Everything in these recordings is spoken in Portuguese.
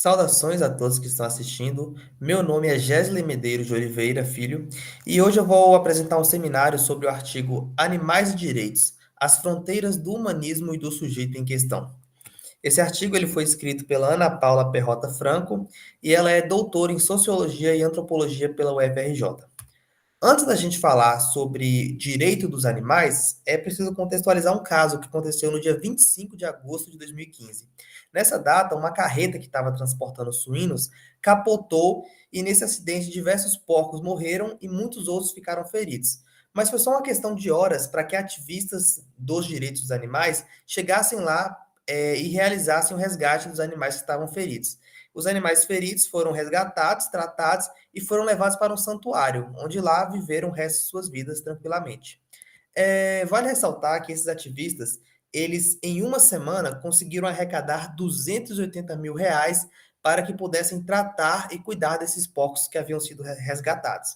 Saudações a todos que estão assistindo. Meu nome é Gesley Medeiros de Oliveira Filho e hoje eu vou apresentar um seminário sobre o artigo Animais e Direitos, as fronteiras do humanismo e do sujeito em questão. Esse artigo ele foi escrito pela Ana Paula Perrota Franco e ela é doutora em Sociologia e Antropologia pela UFRJ. Antes da gente falar sobre direito dos animais, é preciso contextualizar um caso que aconteceu no dia 25 de agosto de 2015. Nessa data, uma carreta que estava transportando suínos capotou e nesse acidente diversos porcos morreram e muitos outros ficaram feridos. Mas foi só uma questão de horas para que ativistas dos direitos dos animais chegassem lá e realizassem o resgate dos animais que estavam feridos. Os animais feridos foram resgatados, tratados e foram levados para um santuário, onde lá viveram o resto de suas vidas tranquilamente. Vale ressaltar que esses ativistas, eles em uma semana conseguiram arrecadar 280 mil reais para que pudessem tratar e cuidar desses porcos que haviam sido resgatados.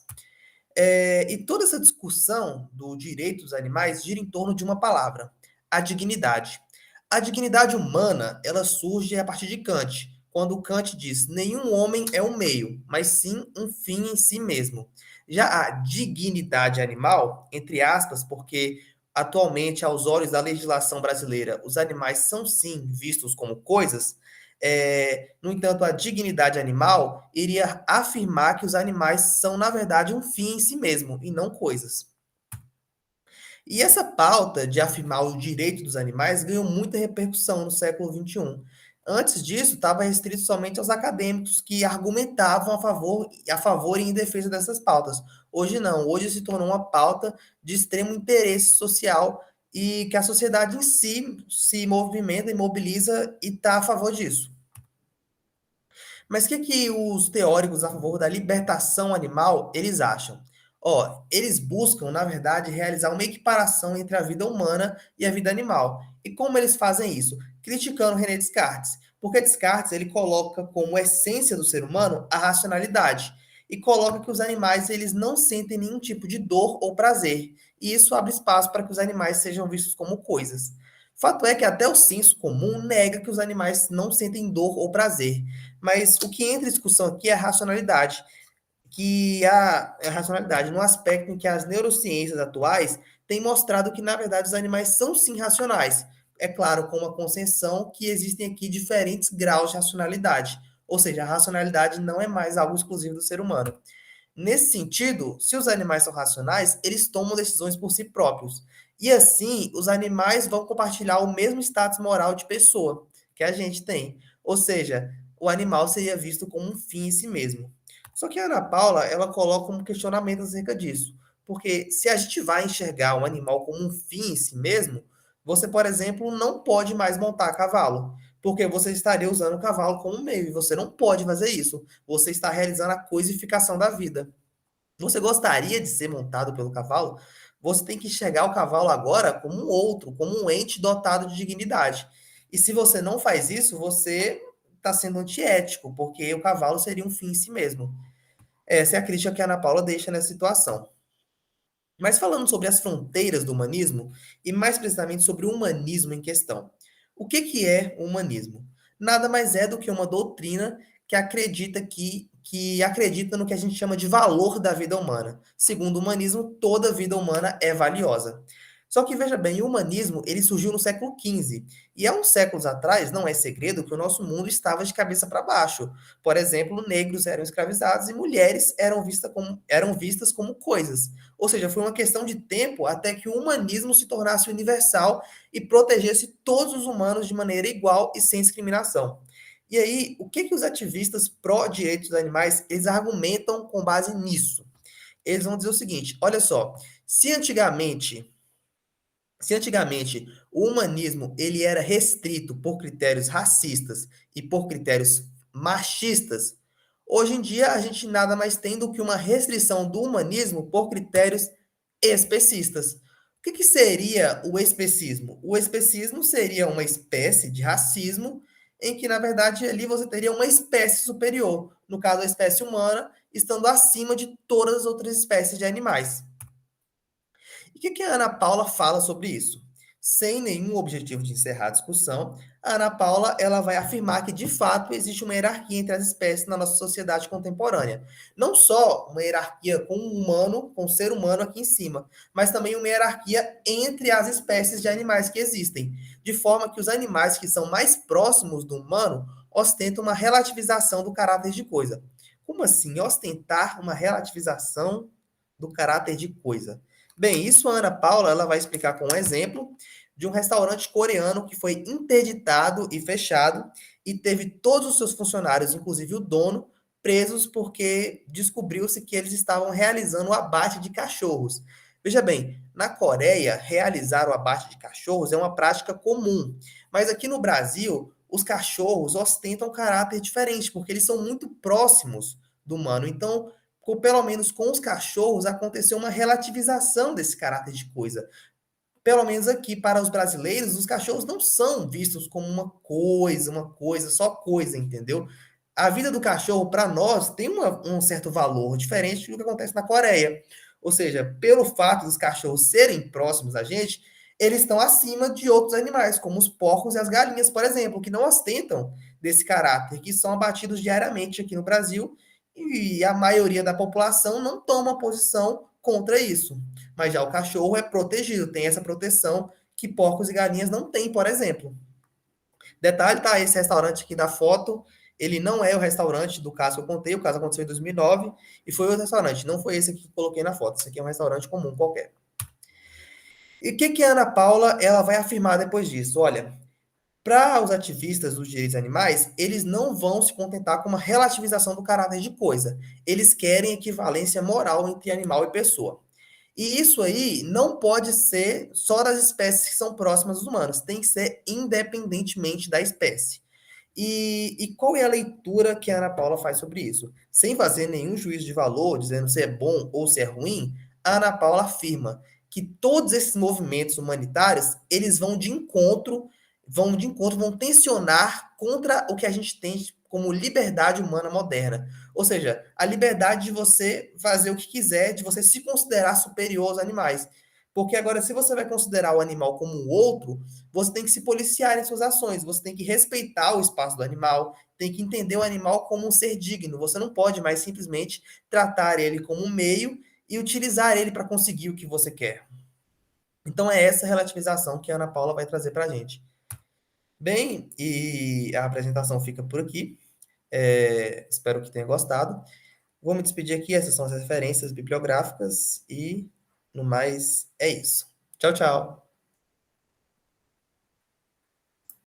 E toda essa discussão do direito dos animais gira em torno de uma palavra, a dignidade. A dignidade humana, ela surge a partir de Kant, quando Kant diz: nenhum homem é um meio, mas sim um fim em si mesmo. Já a dignidade animal, entre aspas, porque atualmente, aos olhos da legislação brasileira, os animais são sim vistos como coisas, no entanto, a dignidade animal iria afirmar que os animais são, na verdade, um fim em si mesmo e não coisas. E essa pauta de afirmar o direito dos animais ganhou muita repercussão no século XXI. Antes disso, estava restrito somente aos acadêmicos que argumentavam a favor e em defesa dessas pautas. Hoje não, hoje se tornou uma pauta de extremo interesse social e que a sociedade em si se movimenta e mobiliza e está a favor disso. Mas o que que os teóricos a favor da libertação animal, eles acham? Ó, eles buscam, na verdade, realizar uma equiparação entre a vida humana e a vida animal. E como eles fazem isso? Criticando René Descartes. Porque Descartes, ele coloca como essência do ser humano a racionalidade. E coloca que os animais, eles não sentem nenhum tipo de dor ou prazer. E isso abre espaço para que os animais sejam vistos como coisas. Fato é que até o senso comum nega que os animais não sentem dor ou prazer. Mas o que entra em discussão aqui é a racionalidade, a racionalidade no aspecto em que as neurociências atuais têm mostrado que, na verdade, os animais são sim racionais. É claro, com uma concessão que existem aqui diferentes graus de racionalidade. Ou seja, a racionalidade não é mais algo exclusivo do ser humano. Nesse sentido, se os animais são racionais, eles tomam decisões por si próprios. E assim, os animais vão compartilhar o mesmo status moral de pessoa que a gente tem. Ou seja, o animal seria visto como um fim em si mesmo. Só que a Ana Paula, ela coloca um questionamento acerca disso. Porque se a gente vai enxergar um animal como um fim em si mesmo, você, por exemplo, não pode mais montar cavalo. Porque você estaria usando o cavalo como meio, e você não pode fazer isso. Você está realizando a coisificação da vida. Você gostaria de ser montado pelo cavalo? Você tem que enxergar o cavalo agora como um outro, como um ente dotado de dignidade. E se você não faz isso, você está sendo antiético, porque o cavalo seria um fim em si mesmo. Essa é a crítica que a Ana Paula deixa nessa situação. Mas falando sobre as fronteiras do humanismo, e mais precisamente sobre o humanismo em questão. O que é o humanismo? Nada mais é do que uma doutrina que acredita no que a gente chama de valor da vida humana. Segundo o humanismo, toda vida humana é valiosa. Só que veja bem, o humanismo ele surgiu no século XV. E há uns séculos atrás, não é segredo que o nosso mundo estava de cabeça para baixo. Por exemplo, negros eram escravizados e mulheres eram vistas como coisas. Ou seja, foi uma questão de tempo até que o humanismo se tornasse universal e protegesse todos os humanos de maneira igual e sem discriminação. E aí, o que os ativistas pró-direitos dos animais, eles argumentam com base nisso? Eles vão dizer o seguinte, olha só, se antigamente se antigamente o humanismo ele era restrito por critérios racistas e por critérios machistas, hoje em dia a gente nada mais tem do que uma restrição do humanismo por critérios especistas. O que seria o especismo? O especismo seria uma espécie de racismo em que, na verdade, ali você teria uma espécie superior, no caso a espécie humana, estando acima de todas as outras espécies de animais. E o que a Ana Paula fala sobre isso? Sem nenhum objetivo de encerrar a discussão, A Ana Paula, ela vai afirmar que, de fato, existe uma hierarquia entre as espécies na nossa sociedade contemporânea. Não só uma hierarquia com o humano, com o ser humano aqui em cima, mas também uma hierarquia entre as espécies de animais que existem, de forma que os animais que são mais próximos do humano ostentam uma relativização do caráter de coisa. Como assim ostentar uma relativização do caráter de coisa? Bem, isso a Ana Paula ela vai explicar com um exemplo de um restaurante coreano que foi interditado e fechado e teve todos os seus funcionários, inclusive o dono, presos porque descobriu-se que eles estavam realizando o abate de cachorros. Veja bem, na Coreia, realizar o abate de cachorros é uma prática comum, mas aqui no Brasil, os cachorros ostentam um caráter diferente, porque eles são muito próximos do humano. Então, pelo menos com os cachorros, aconteceu uma relativização desse caráter de coisa. Pelo menos aqui para os brasileiros, os cachorros não são vistos como uma coisa, só coisa, entendeu? A vida do cachorro, para nós, tem um certo valor, diferente do que acontece na Coreia. Ou seja, pelo fato dos cachorros serem próximos a gente, eles estão acima de outros animais, como os porcos e as galinhas, por exemplo, que não ostentam desse caráter, que são abatidos diariamente aqui no Brasil, e a maioria da população não toma posição contra isso. Mas já o cachorro é protegido, tem essa proteção que porcos e galinhas não têm, por exemplo. Detalhe, tá? Esse restaurante aqui da foto, ele não é o restaurante do caso que eu contei, o caso aconteceu em 2009, e foi outro restaurante, não foi esse aqui que eu coloquei na foto, esse aqui é um restaurante comum qualquer. E o que, que a Ana Paula ela vai afirmar depois disso? Olha, para os ativistas dos direitos animais, eles não vão se contentar com uma relativização do caráter de coisa. Eles querem equivalência moral entre animal e pessoa. E isso aí não pode ser só das espécies que são próximas dos humanos, tem que ser independentemente da espécie. E qual é a leitura que a Ana Paula faz sobre isso? Sem fazer nenhum juízo de valor, dizendo se é bom ou se é ruim, a Ana Paula afirma que todos esses movimentos humanitários, eles vão tensionar contra o que a gente tem como liberdade humana moderna. Ou seja, a liberdade de você fazer o que quiser, de você se considerar superior aos animais. Porque agora, se você vai considerar o animal como um outro, você tem que se policiar em suas ações, você tem que respeitar o espaço do animal, tem que entender o animal como um ser digno. Você não pode mais simplesmente tratar ele como um meio e utilizar ele para conseguir o que você quer. Então é essa relativização que a Ana Paula vai trazer para a gente. Bem, e a apresentação fica por aqui. Espero que tenha gostado. Vou me despedir aqui. Essas são as referências bibliográficas e, no mais, é isso. Tchau, tchau.